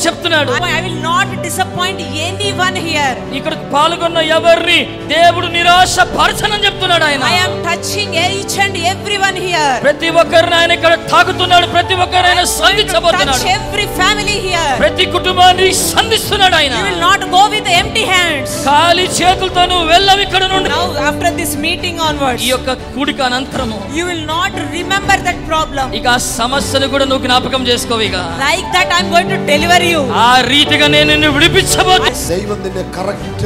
చెప్తున్నాడు. I will not disappoint anyone here. ఇక్కడ పాల్గొన్న ఎవరిని దేవుడు నిరాశపరచనని చెప్తున్నాడు ఆయన. I am touching each and everyone here. ప్రతి ఒక్కరిని ఆయన ఇక్కడ తాకుతున్నాడు. ప్రతి ఒక్కరిని ఆయన సంధించబోతున్నాడు. Touch every family here. ప్రతి కుటుంబాన్ని సంధిస్తున్నాడు ఆయన. You will not go with empty hands. ఖాళీ చేతులతో నువ్వు వెళ్ళవు ఇక్కడ నుండి. Now after this meeting onwards, ఈ యొక్క కూడిక అనంతరము you will not remember that problem. ఇక ఆ సమస్యను కూడా నువ్వు జ్ఞాపకం చేసుకోవు. ఇక like that I am going to deliver you. ఆ రీతిగా నేను నిన్ను విడిపించబోతున్నా. దైవం నిన్ను కరెక్ట్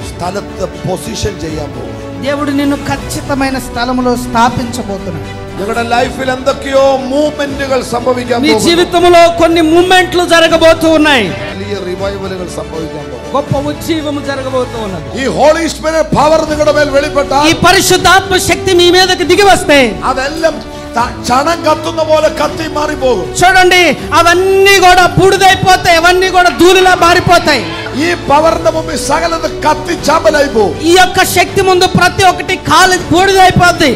స్థలత పొజిషన్ చేయబో. దేవుడు నిన్ను ఖచ్చితమైన స్థలములో స్థాపించబోతున్నాడు. നിങ്ങളുടെ ലൈഫിൽ എന്തൊക്കെയോ മൂവ്മെന്റുകൾ സംഭവിക്കാൻ പോകുന്നു. మీ జీవితంలో కొన్ని మూవ్మెంట్లు జరగబోతూ ఉన్నాయి. വലിയ റിവൈവലുകൾ സംഭവിക്കാൻ പോകുന്നു. గొప్ప ఉజ్జీవము జరగబోతూ ఉన్నది. ఈ హోలీ స్పిరిట్ పవర్ నిങ്ങളുടെ మేల్ వెളിപ്പെട്ടാൽ, ఈ పరిశుద్ధాత్మ శక్తి మీ మీదకి దిగి వస్తే అదెల్లం చణం కత్తున్న പോലെ కత్తి మారిపోవు. చూడండి, అవన్నీ కూడా బూడిదైపోతాయి, అవన్నీ కూడా ధూళిలా మారిపోతాయి. ఈ పవర్ ముందు సగలద కత్తి చాపలైపో. ఈ యొక్క శక్తి ముందు ప్రతి ఒక్కటి కాలి బూడిదైపోద్ది.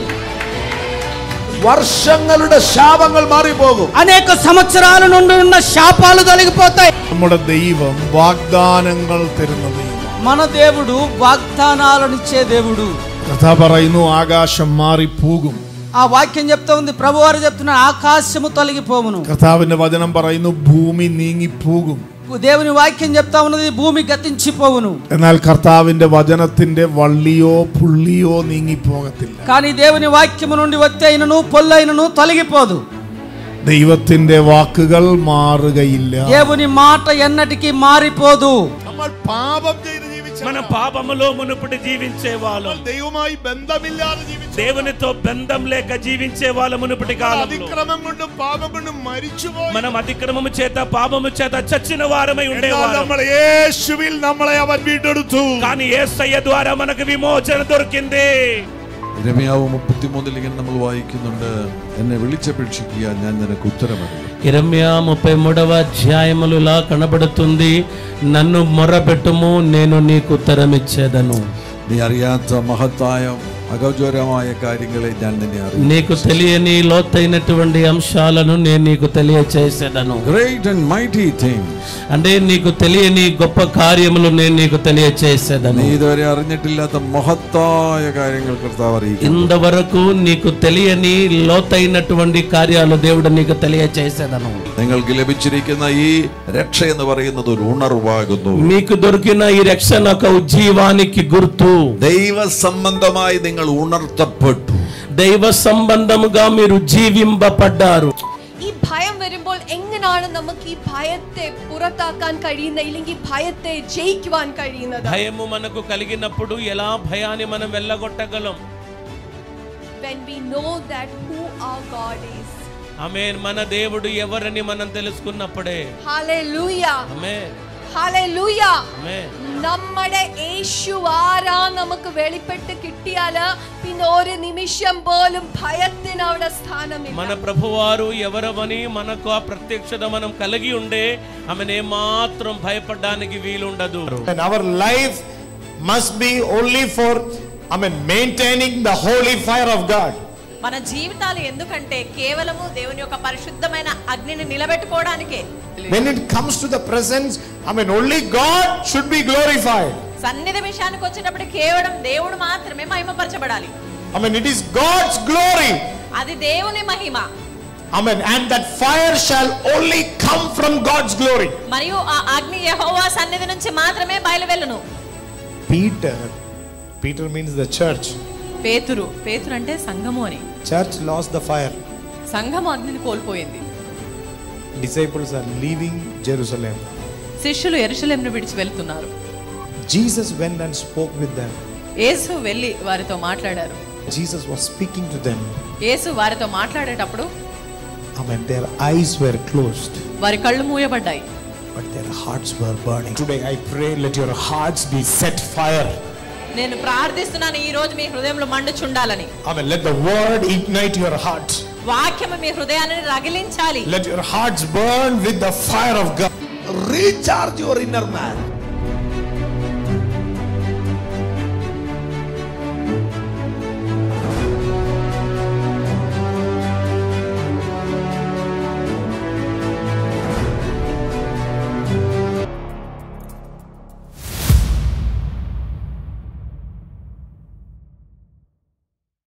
వర్షങ്ങളുടെ శాపങ്ങൾ మారిపోవు. అనేక సంవత్సరాల నుండి ఉన్న శాపాలు తొలగిపోతాయి. നമ്മുടെ ദൈവം വാഗ്ദാനങ്ങൾ തരുന്ന ദൈവം. మన దేవుడు వాగ్దానాలను ఇచ్చే దేవుడు. കഥ പറയുന്നു ആകാശം മാറിപ്പോകും. ఆ వాక్యం చెప్తా ఉంది, ప్రభువారు చెప్తున్నారు, ఆకాశము తొలగిపోవును. കർത്താവിന്റെ വചനം പറയുന്നു ഭൂമി നീങ്ങിപ്പോകും. దేవుని వాక్యం చెప్తా ఉన్నది, భూమి గతించిపోవును. എന്നാൽ കർത്താവിന്റെ വചനത്തിന്റെ വള്ളിയോ പുള്ളിയോ നീങ്ങിപ്പോകത്തില്ല. కానీ దేవుని వాక్యము నుండి ఒత్తైనను పొల్లైనను తొలగిపోదు. ദൈവത്തിന്റെ വാക്കുകൾ മാറുകയില്ല. దేవుని మాట ఎన్నటికీ మారిపోదు. നമ്മൾ പാപം ചെയ്ത് మన పాపములో మునుపటి జీవించే వాళ్ళం, ദൈവവുമായി ബന്ധമില്ലാതെ ജീവിച്ചു, దేవునితో బంధం లేక జీవించే వాళ్ళ మునుపటి కాలంలో അതിക്രമം കൊണ്ടും പാപം കൊണ്ടും മരിച്ചുപോയി. మనం అతిక్రమము చేత పాపము చేత చచ్చిన వారమై ఉండేవాళ్ళం. നമ്മൾ യേശുവിൽ നമ്മളെ അവൻ വീണ്ടെടുത്തു. కానీ యేసయ్య ద్వారా మనకు విమోచన దొరికింది. യിരെമ്യാവ് 33 ഇങ്ങനെ നമ്മൾ വായിക്കുന്നുണ്ട്, എന്നെ വിളിച്ചപേക്ഷിക്കുക, ഞാൻ നിനക്ക് ഉത്തരമരുളും. యిరెమ్యా 33వ అధ్యాయములో ఇలా కనబడుతుంది, నన్ను మొరపెట్టుము, నేను నీకు ఉత్తరమిచ్చేదను. നീ അറിയാത്ത മഹത്തായ అగౌరవമായ కార్యങ്ങളെ ഞാൻ నిన్నే അറിയിച്ചു. నీకు తెలియని లోతైనటువంటి అంశాలను నేను నీకు తెలియచేసేదను. Great and mighty things. అంటే నీకు తెలియని గొప్ప కార్యములు నేను నీకు తెలియచేసేదను. നീ ഇതുവരെ അറിഞ്ഞിട്ടില്ലാത്ത മഹത്തായ കാര്യങ്ങൾ കർത്താവ് അറിയിക്കും. ఇంతవరకు నీకు తెలియని లోతైనటువంటి కార్యాలు దేవుడు నీకు తెలియచేసేదను. നിങ്ങൾക്ക് ലഭിച്ചിരിക്കുന്ന ഈ രക്ഷ എന്ന് പറയുന്നത് ഒരു ഉണർവാകുന്നു. మీకు దొరికిన ఈ రక్షణ ఒక ఉజ్జీవానికి గుర్తు. ദൈവ സംബന്ധമായി നിങ്ങൾ ഉണർത്തപ്പെട്ടു. దైవ సంబంధముగా మీరు జీవింపబడ్డారు. ഈ ഭയം വരുമ്പോൾ എങ്ങനെയാണ് നമുക്ക് ഈ ഭയത്തെ പുറത്താക്കാൻ കഴിയുന്ന, ഇല്ലെങ്കിൽ ഭയത്തെ ജയിക്കുവാൻ കഴിയുന്നത്? భయము మనకు కలిగినప్పుడు ఎలా భయాన్ని మనం వెళ్ళగొట్టగలం? When we know that who our God is. ఆమేన్. మన దేవుడు ఎవరని మనం తెలుసుకున్నప్పుడే. Hallelujah. ఆమేన్. Hallelujah. ఆమేన్. നമ്മുടെ യേശു ആരാ നമുക്ക് വെളിപ്പെട്ട് കിട്ടിയാല് പിന്നെ ഒരു നിമിഷം പോലും ഭയത്തിന് അവിടെ സ്ഥാനമില്ല. మన ప్రభువారు ఎవరవని మనకు ఆ ప్రత్యక్షత మనం కలిగి ఉండే ఆమెనే మాత్రం భయపడడానికి వీలుండదు. And our life must be only for maintaining the holy fire of God. మన జీవితాలు ఎందుకంటే కేవలము దేవుని యొక్క పరిశుద్ధమైన అగ్నిని నిలబెట్టుకోవడానికే. When it comes to the presence, only God should be glorified. సన్నిధి విషయానికి వచ్చేటప్పుడు కేవలం దేవుడు మాత్రమే మహిమపరచబడాలి. It is God's glory. అది దేవుని మహిమ. And that fire shall only come from God's glory. మరియు ఆ అగ్ని యెహోవా సన్నిధి నుంచి మాత్రమే బయలువెళ్ళును. Peter means the church. పేతురు అంటే సంఘము అని. Church lost the fire. సంఘము అగ్నిని కోల్పోయింది. Disciples are leaving Jerusalem. శిష్యులు యెరూషలేమును విడిచి వెళ్తున్నారు. Jesus went and spoke with them. యేసు వెళ్ళి వారితో మాట్లాడారు. Jesus was speaking to them. యేసు వారితో మాట్లాడేటప్పుడు their eyes were closed. వారి కళ్ళు మూయబడ్డాయి. But their hearts were burning. Today I pray, let your hearts be set fire. నేను ప్రార్థిస్తున్నాను, ఈ రోజు మీ హృదయంలో మండుచుండాలని. Let the word ignite your heart. వాక్యము మీ హృదయాన్ని రగిలించాలి. Let your hearts burn with the fire of God. Recharge your inner man.